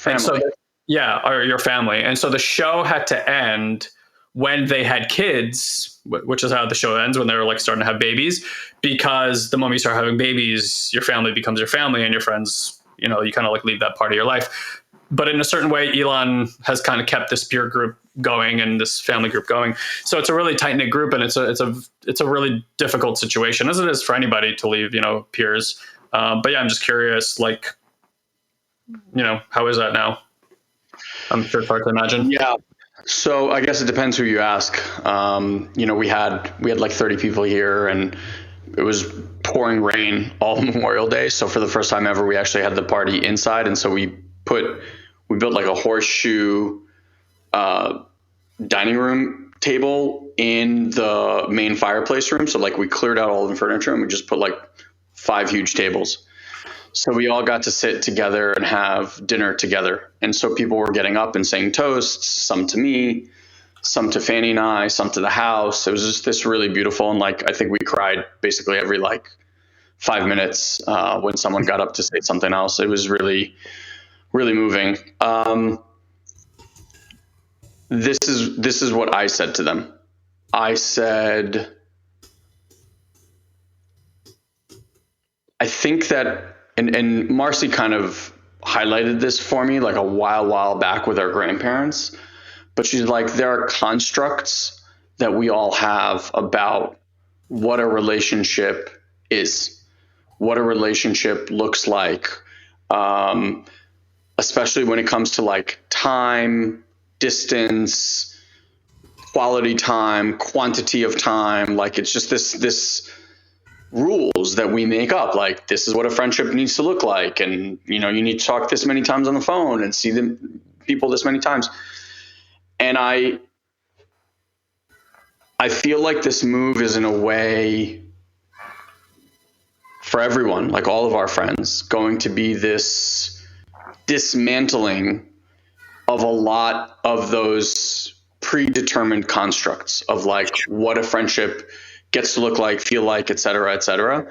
Speaker 2: And so,
Speaker 1: Family.
Speaker 2: yeah, or your family. And so the show had to end when they had kids, which is how the show ends, when they're like starting to have babies, because the moment you start having babies, your family becomes your family, and your friends, you know, you kind of like leave that part of your life. But in a certain way, Ilan has kind of kept this peer group going and this family group going. So it's a really tight knit group, and it's a really difficult situation, as it is for anybody to leave, you know, peers. But yeah, I'm just curious, like, you know, how is that now? I'm sure it's hard to imagine.
Speaker 1: Yeah. So I guess it depends who you ask. You know, we had like 30 people here, and it was pouring rain all Memorial Day. So for the first time ever, we actually had the party inside, and so we built like a horseshoe dining room table in the main fireplace room. So like we cleared out all the furniture and we just put like 5 huge tables. So we all got to sit together and have dinner together. And so people were getting up and saying toasts, some to me, some to Fanny and I, some to the house. It was just this really beautiful. And like, I think we cried basically every like 5 minutes when someone got up to say something else. It was really, really moving. This is what I said to them. I said, I think that, and Marcy kind of highlighted this for me like a while back with our grandparents, but she's like, there are constructs that we all have about what a relationship is, what a relationship looks like, especially when it comes to like time, distance, quality time, quantity of time. Like it's just this rules that we make up, like this is what a friendship needs to look like, and you know, you need to talk this many times on the phone and see them people this many times. And I feel like this move is in a way for everyone, like all of our friends, going to be this dismantling of a lot of those predetermined constructs of like what a friendship gets to look like, feel like, et cetera, et cetera.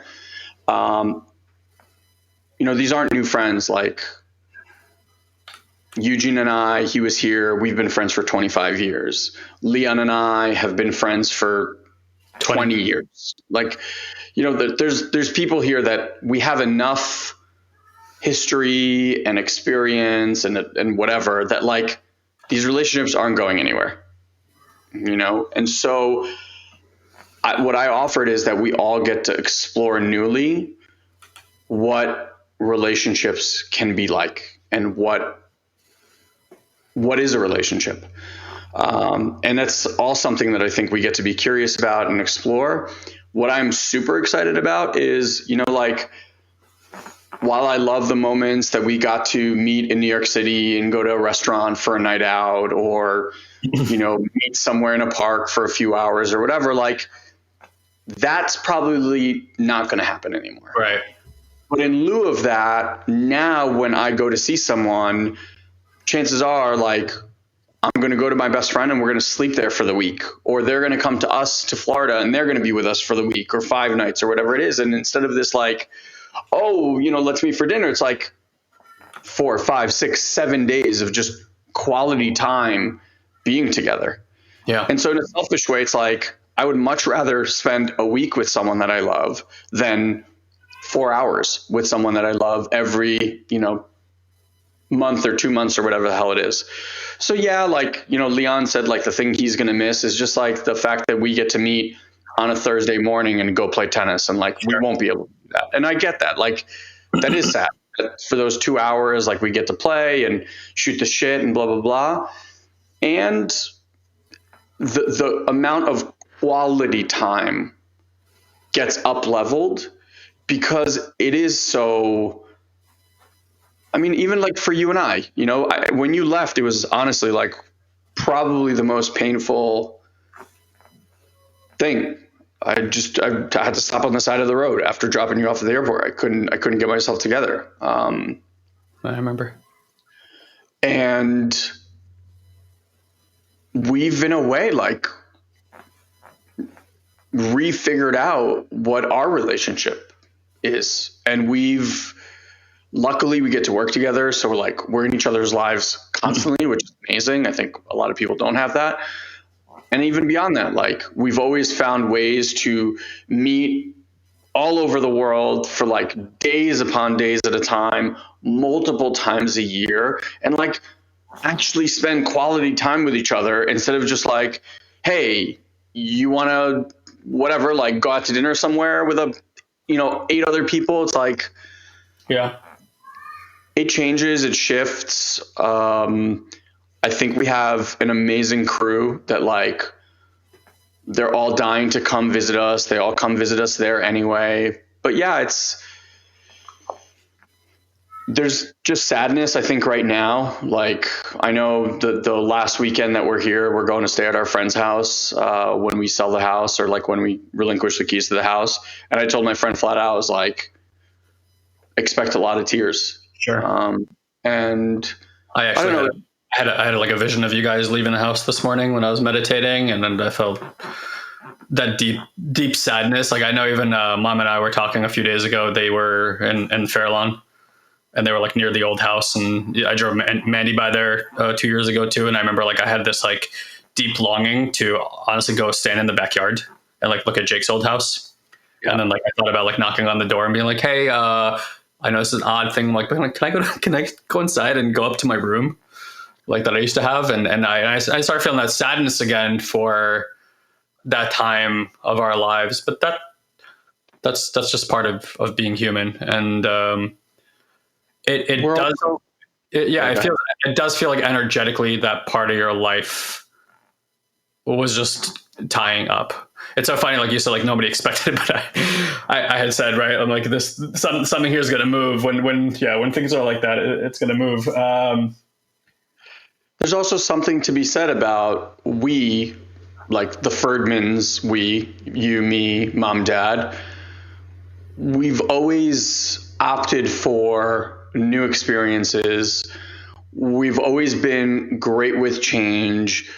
Speaker 1: You know, these aren't new friends. Like Eugene and I, he was here. We've been friends for 25 years. Leon and I have been friends for 20 years. Like, you know, there's people here that we have enough history and experience and whatever that like these relationships aren't going anywhere, you know? And so what I offered is that we all get to explore newly what relationships can be like and what is a relationship. And that's all something that I think we get to be curious about and explore. What I'm super excited about is, you know, like, while I love the moments that we got to meet in New York City and go to a restaurant for a night out, or, you know, meet somewhere in a park for a few hours or whatever, like that's probably not going to happen anymore.
Speaker 2: Right.
Speaker 1: But in lieu of that, now when I go to see someone, chances are like I'm going to go to my best friend and we're going to sleep there for the week, or they're going to come to us to Florida and they're going to be with us for the week or 5 nights or whatever it is. And instead of this like, oh, you know, let's meet for dinner, it's like 4, 5, 6, 7 days of just quality time being together.
Speaker 2: Yeah.
Speaker 1: And so in a selfish way, it's like I would much rather spend a week with someone that I love than 4 hours with someone that I love every, you know, month or 2 months or whatever the hell it is. So yeah, like, you know, Leon said, like the thing he's going to miss is just like the fact that we get to meet on a Thursday morning and go play tennis, and like we won't be able to do that. And I get that. Like that is sad. For those 2 hours, like we get to play and shoot the shit and blah, blah, blah. And the amount of quality time gets up leveled because it is so, I mean, even like for you and I, you know, when you left, it was honestly like probably the most painful thing. I had to stop on the side of the road after dropping you off at the airport. I couldn't get myself together.
Speaker 2: I remember.
Speaker 1: And we've in a way like refigured out what our relationship is. And luckily we get to work together. So we're in each other's lives constantly, which is amazing. I think a lot of people don't have that. And even beyond that, like we've always found ways to meet all over the world for like days upon days at a time, multiple times a year, and like actually spend quality time with each other instead of just like, hey, you want to whatever, like go out to dinner somewhere with 8 other people. It's like,
Speaker 2: Yeah.
Speaker 1: it changes, it shifts. I think we have an amazing crew that like they're all dying to come visit us. They all come visit us there anyway. But yeah, there's just sadness, I think, right now. Like I know the last weekend that we're here, we're going to stay at our friend's house when we sell the house, or like when we relinquish the keys to the house. And I told my friend flat out, I was like, expect a lot of tears.
Speaker 2: Sure.
Speaker 1: And
Speaker 2: I actually
Speaker 1: I don't know.
Speaker 2: I had like a vision of you guys leaving the house this morning when I was meditating, and then I felt that deep sadness. Like I know even Mom and I were talking a few days ago. They were in Fairlawn, and they were like near the old house, and I drove Mandy by there 2 years ago too. And I remember like I had this like deep longing to honestly go stand in the backyard and like look at Jake's old house. Yeah. And then like I thought about like knocking on the door and being like, hey, I know this is an odd thing. I'm like, can I go inside and go up to my room like that I used to have? And I started feeling that sadness again for that time of our lives. But that's just part of being human. And I feel it does feel like energetically that part of your life was just tying up. It's so funny, like you said, like nobody expected it, but I had said, right, I'm like, something here is going to move when things are like that, it's going to move.
Speaker 1: There's also something to be said about we, like the Ferdmans, you, me, mom, dad, we've always opted for new experiences. We've always been great with change.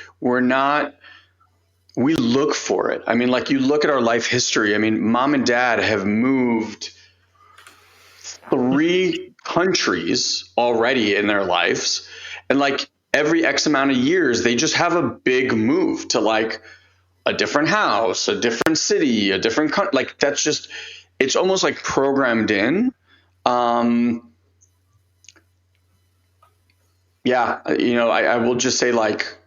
Speaker 1: We look for it. I mean, like you look at our life history. I mean, mom and dad have moved 3 countries already in their lives. And like every X amount of years, they just have a big move to like a different house, a different city, a different country. Like that's just, it's almost like programmed in. I will just say like,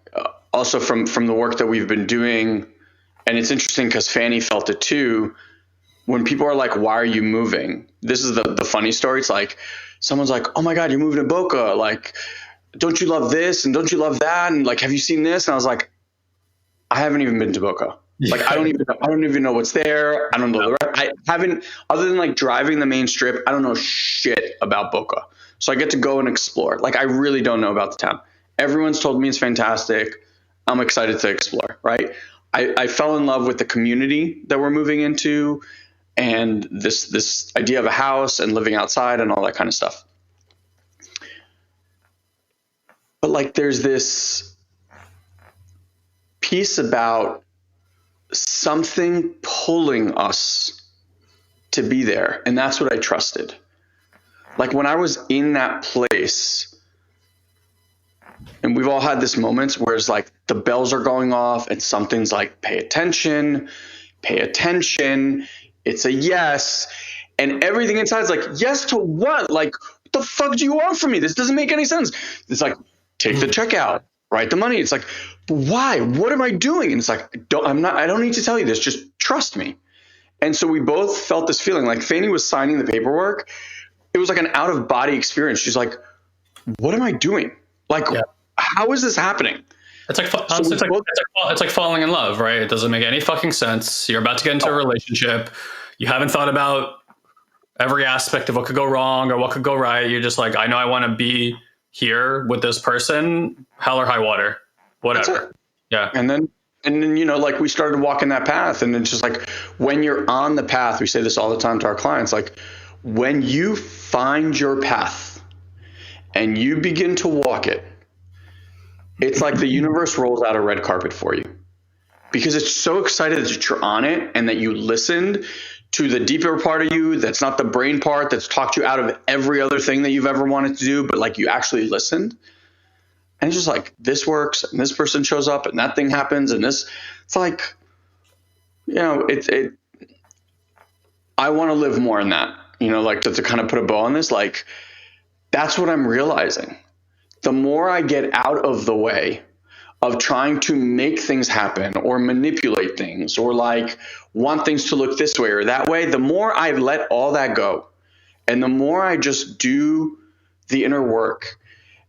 Speaker 1: also from the work that we've been doing, and it's interesting because Fanny felt it too. When people are like, why are you moving? This is the funny story. It's like, someone's like, oh my God, you're moving to Boca. Like, don't you love this? And don't you love that? And like, have you seen this? And I was like, I haven't even been to Boca. Like, I don't even know what's there. I don't know the rest. I haven't, other than like driving the main strip, I don't know shit about Boca. So I get to go and explore. Like, I really don't know about the town. Everyone's told me it's fantastic. I'm excited to explore, right? I fell in love with the community that we're moving into, and this idea of a house and living outside and all that kind of stuff. But like there's this piece about something pulling us to be there, and that's what I trusted. Like when I was in that place, and we've all had this moments where it's like the bells are going off and something's like, pay attention. It's a yes. And everything inside is like, yes to what? Like, what the fuck do you want from me? This doesn't make any sense. It's like, take the check out, write the money. It's like, why? What am I doing? And it's like, I don't need to tell you this. Just trust me. And so we both felt this feeling like Fanny was signing the paperwork. It was like an out of body experience. She's like, what am I doing? Like, how is this happening?
Speaker 2: It's like falling in love, right? It doesn't make any fucking sense. You're about to get into a relationship. You haven't thought about every aspect of what could go wrong or what could go right. You're just like, I know I want to be here with this person, hell or high water, whatever. Yeah.
Speaker 1: And then, like we started walking that path, and it's just like, when you're on the path, we say this all the time to our clients, like when you find your path and you begin to walk it, it's like the universe rolls out a red carpet for you, because it's so excited that you're on it and that you listened to the deeper part of you that's not the brain part that's talked you out of every other thing that you've ever wanted to do, but like you actually listened. And it's just like, this works and this person shows up and that thing happens and this, it's like, I want to live more in that, like to kind of put a bow on this, like that's what I'm realizing. The more I get out of the way of trying to make things happen or manipulate things or like want things to look this way or that way, the more I let all that go and the more I just do the inner work.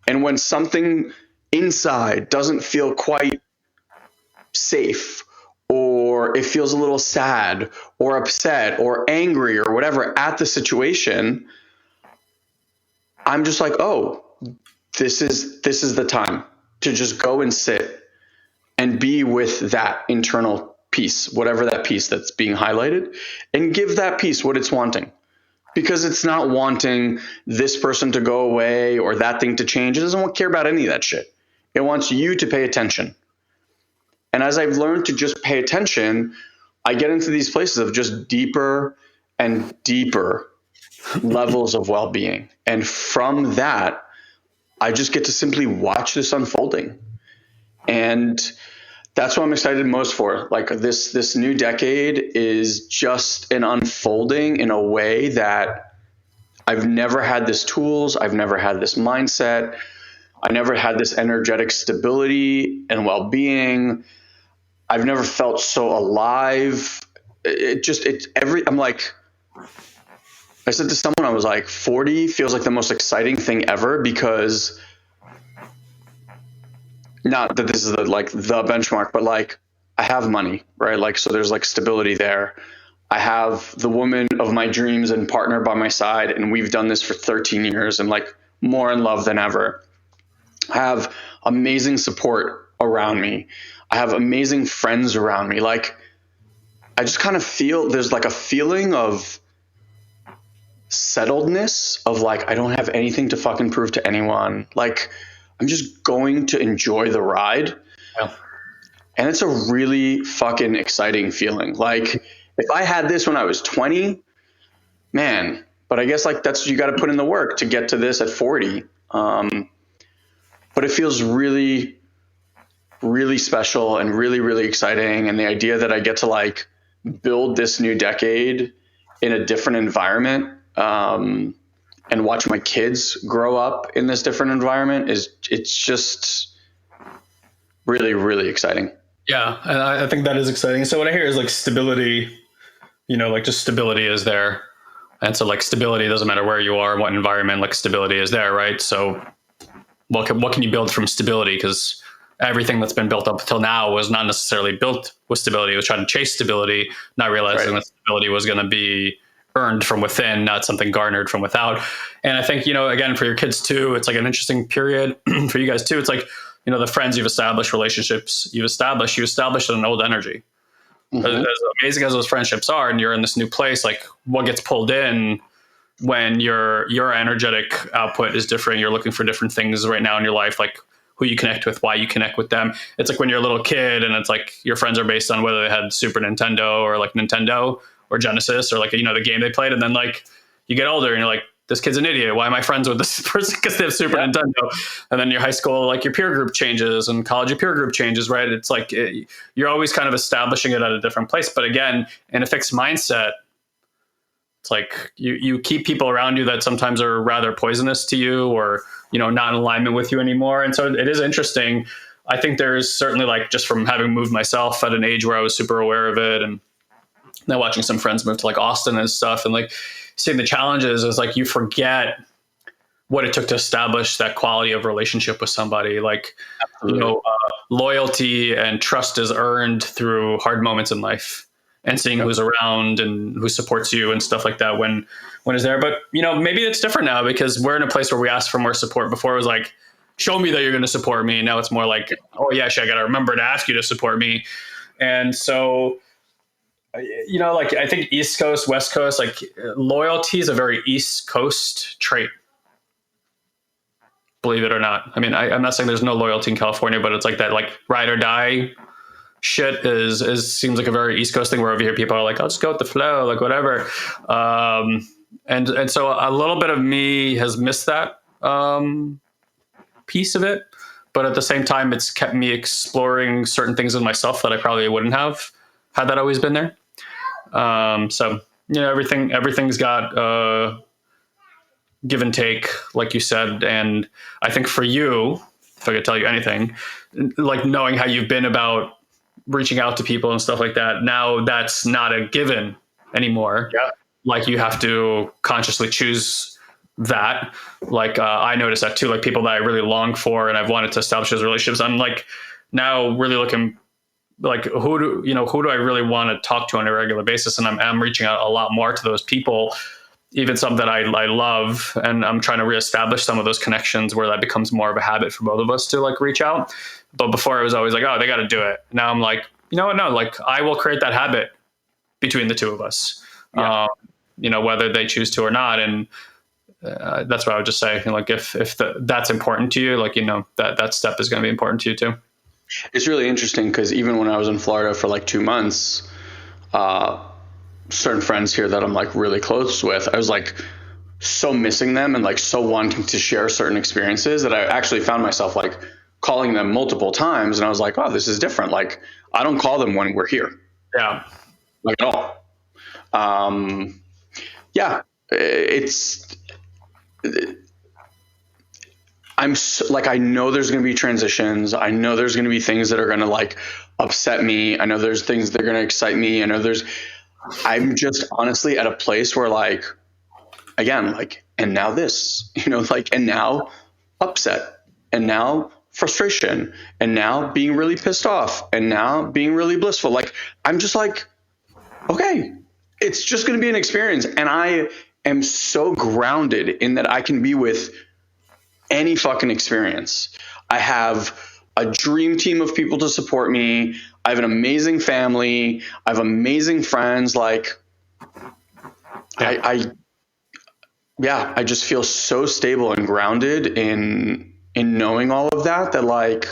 Speaker 1: And when something inside doesn't feel quite safe, or it feels a little sad or upset or angry or whatever at the situation, I'm just like, oh, this is the time to just go and sit and be with that internal piece, whatever that piece that's being highlighted, and give that piece what it's wanting. Because it's not wanting this person to go away or that thing to change. It doesn't care about any of that shit. It wants you to pay attention. And as I've learned to just pay attention, I get into these places of just deeper and deeper levels of well-being. And from that, I just get to simply watch this unfolding. And that's what I'm excited most for. Like this new decade is just an unfolding in a way that I've never had this tools. I've never had this mindset. I never had this energetic stability and well-being. I've never felt so alive. I'm like, I said to someone, I was like, 40 feels like the most exciting thing ever, because not that this is the benchmark, but like I have money, right? Like, so there's like stability there. I have the woman of my dreams and partner by my side, and we've done this for 13 years and like more in love than ever. I have amazing support around me. I have amazing friends around me. Like, I just kind of feel there's like a feeling of settledness of like, I don't have anything to fucking prove to anyone. Like, I'm just going to enjoy the ride.
Speaker 2: Yeah.
Speaker 1: And it's a really fucking exciting feeling. Like, if I had this when I was 20, man, but I guess like that's, you got to put in the work to get to this at 40. But it feels really, really special and really, really exciting. And the idea that I get to like build this new decade in a different environment, and watch my kids grow up in this different environment it's just really, really exciting.
Speaker 2: Yeah. And I think that is exciting. So what I hear is like stability, like just stability is there. And so like stability doesn't matter where you are, what environment, like stability is there. Right. So what can you build from stability? Because everything that's been built up until now was not necessarily built with stability. It was trying to chase stability, not realizing that stability was going to be earned from within, not something garnered from without. And I think, again, for your kids too, it's like an interesting period for you guys too. It's like, the friends you've established, relationships you established an old energy. Mm-hmm. As amazing as those friendships are, and you're in this new place, like what gets pulled in when your energetic output is different, you're looking for different things right now in your life, like who you connect with, why you connect with them. It's like when you're a little kid and it's like your friends are based on whether they had Super Nintendo or like Nintendo or Genesis or like, the game they played. And then like you get older and you're like, this kid's an idiot. Why am I friends with this person? Because they have Super Nintendo. And then your high school, like your peer group changes, and college, your peer group changes, right? It's like you're always kind of establishing it at a different place. But again, in a fixed mindset, it's like you keep people around you that sometimes are rather poisonous to you or, not in alignment with you anymore. And so it is interesting. I think there's certainly like just from having moved myself at an age where I was super aware of it, and now watching some friends move to like Austin and stuff, and like seeing the challenges is like you forget what it took to establish that quality of relationship with somebody. Like, loyalty and trust is earned through hard moments in life and seeing who's around and who supports you and stuff like that when it's there. But, maybe it's different now because we're in a place where we ask for more support. Before it was like, show me that you're going to support me. Now it's more like, oh yeah, I got to remember to ask you to support me. And so, like I think East Coast, West Coast, like loyalty is a very East Coast trait. Believe it or not. I mean, I'm not saying there's no loyalty in California, but it's like that, like ride or die shit is seems like a very East Coast thing, where over here people are like, I'll just go with the flow, like whatever. And so a little bit of me has missed that piece of it, but at the same time, it's kept me exploring certain things in myself that I probably wouldn't have had that always been there. So everything's got give and take, like you said. And I think for you, if I could tell you anything, like knowing how you've been about reaching out to people and stuff like that, now that's not a given anymore.
Speaker 1: Yeah.
Speaker 2: Like you have to consciously choose that. Like I noticed that too, like people that I really long for and I've wanted to establish those relationships, I'm like now really looking like who do I really want to talk to on a regular basis, and I'm reaching out a lot more to those people, even some that I love, and I'm trying to reestablish some of those connections where that becomes more of a habit for both of us to like reach out. But before I was always like, oh, they got to do it. Now I'm like, you know what? No, like I will create that habit between the two of us, whether they choose to or not. And that's what I would just say. Like if that's important to you, like, that step is going to be important to you too.
Speaker 1: It's really interesting because even when I was in Florida for like 2 months, certain friends here that I'm like really close with, I was like so missing them and like so wanting to share certain experiences that I actually found myself like calling them multiple times. And I was like, oh, this is different. Like I don't call them when we're here.
Speaker 2: Yeah.
Speaker 1: Like at all. Yeah. I know there's going to be transitions. I know there's going to be things that are going to like upset me. I know there's things that are going to excite me. I'm just honestly at a place where like, again, like, and now this, like, and now upset, and now frustration, and now being really pissed off, and now being really blissful. Like, I'm just like, okay, it's just going to be an experience. And I am so grounded in that I can be with any fucking experience. I have a dream team of people to support me. I have an amazing family. I have amazing friends. Like, I just feel so stable and grounded in knowing all of that like,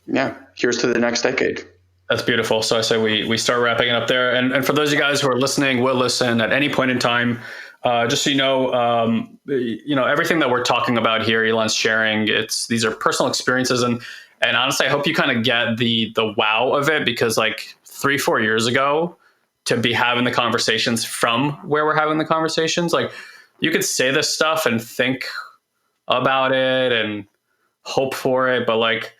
Speaker 1: yeah, here's to the next decade.
Speaker 2: That's beautiful. So I say we start wrapping it up there. And for those of you guys who are listening, will listen at any point in time. Just so you know, everything that we're talking about here, Ilan's sharing, these are personal experiences, and honestly, I hope you kind of get the wow of it, because like 3-4 years ago, to be having the conversations from where we're having the conversations, like you could say this stuff and think about it and hope for it, but like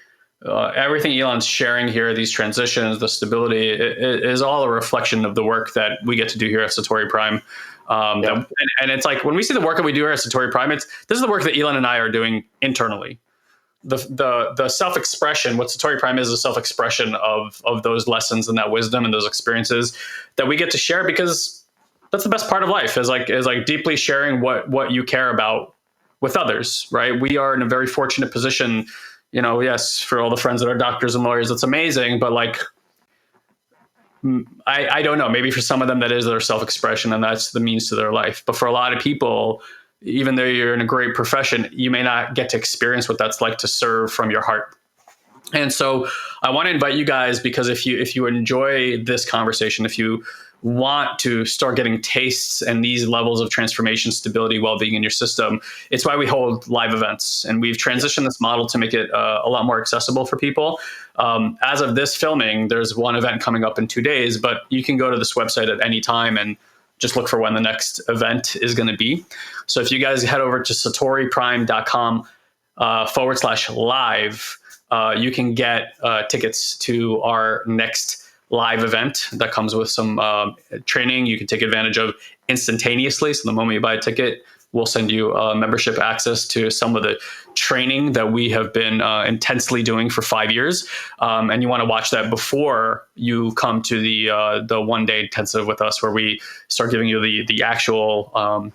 Speaker 2: everything Ilan's sharing here, these transitions, the stability, it is all a reflection of the work that we get to do here at Satori Prime. And it's like when we see the work that we do here at Satori Prime, this is the work that Ilan and I are doing internally. The self-expression, what Satori Prime is a self-expression of those lessons and that wisdom and those experiences that we get to share, because that's the best part of life, is like deeply sharing what you care about with others, right? We are in a very fortunate position, yes, for all the friends that are doctors and lawyers, it's amazing, but like, I don't know, maybe for some of them that is their self-expression and that's the means to their life. But for a lot of people, even though you're in a great profession, you may not get to experience what that's like to serve from your heart. And so I want to invite you guys, because if you enjoy this conversation, if you want to start getting tastes and these levels of transformation, stability, well-being in your system, it's why we hold live events. And we've transitioned this model to make it a lot more accessible for people. As of this filming, there's one event coming up in 2 days, but you can go to this website at any time and just look for when the next event is going to be. So if you guys head over to satoriprime.com /live, you can get tickets to our next live event that comes with some training you can take advantage of instantaneously. So the moment you buy a ticket, we'll send you membership access to some of the training that we have been intensely doing for 5 years. And you want to watch that before you come to the one-day intensive with us, where we start giving you the actual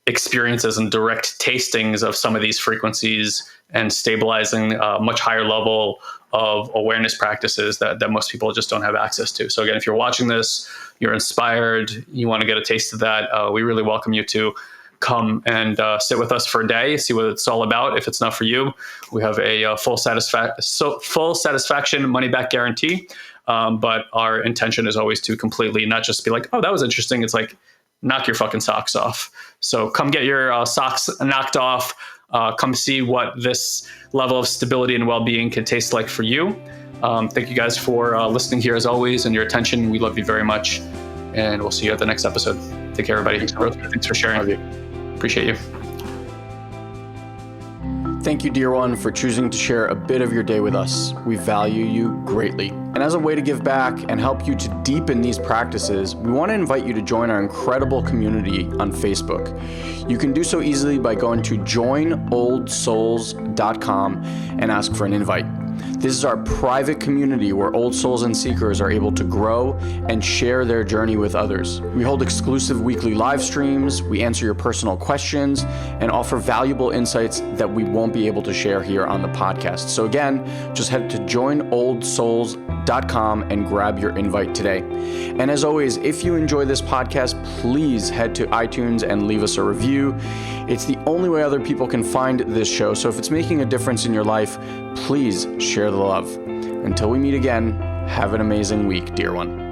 Speaker 2: experiences and direct tastings of some of these frequencies and stabilizing a much higher level of awareness practices that most people just don't have access to. So again, if you're watching this, you're inspired, you want to get a taste of that, we really welcome you to come and sit with us for a day, see what it's all about. If it's not for you, we have a full satisfaction money back guarantee. But our intention is always to completely not just be like, oh, that was interesting. It's like, knock your fucking socks off. So come get your socks knocked off. Come see what this level of stability and well-being can taste like for you. Thank you guys for listening here as always and your attention. We love you very much. And we'll see you at the next episode. Take care, everybody. Thanks for sharing. Love you. Appreciate you.
Speaker 1: Thank you, dear one, for choosing to share a bit of your day with us. We value you greatly. And as a way to give back and help you to deepen these practices, we want to invite you to join our incredible community on Facebook. You can do so easily by going to joinoldsouls.com and ask for an invite. This is our private community where old souls and seekers are able to grow and share their journey with others. We hold exclusive weekly live streams, we answer your personal questions, and offer valuable insights that we won't be able to share here on the podcast. So again, just head to joinoldsouls.com and grab your invite today. And as always, if you enjoy this podcast, please head to iTunes and leave us a review. It's the only way other people can find this show. So if it's making a difference in your life, please share the love. Until we meet again, have an amazing week, dear one.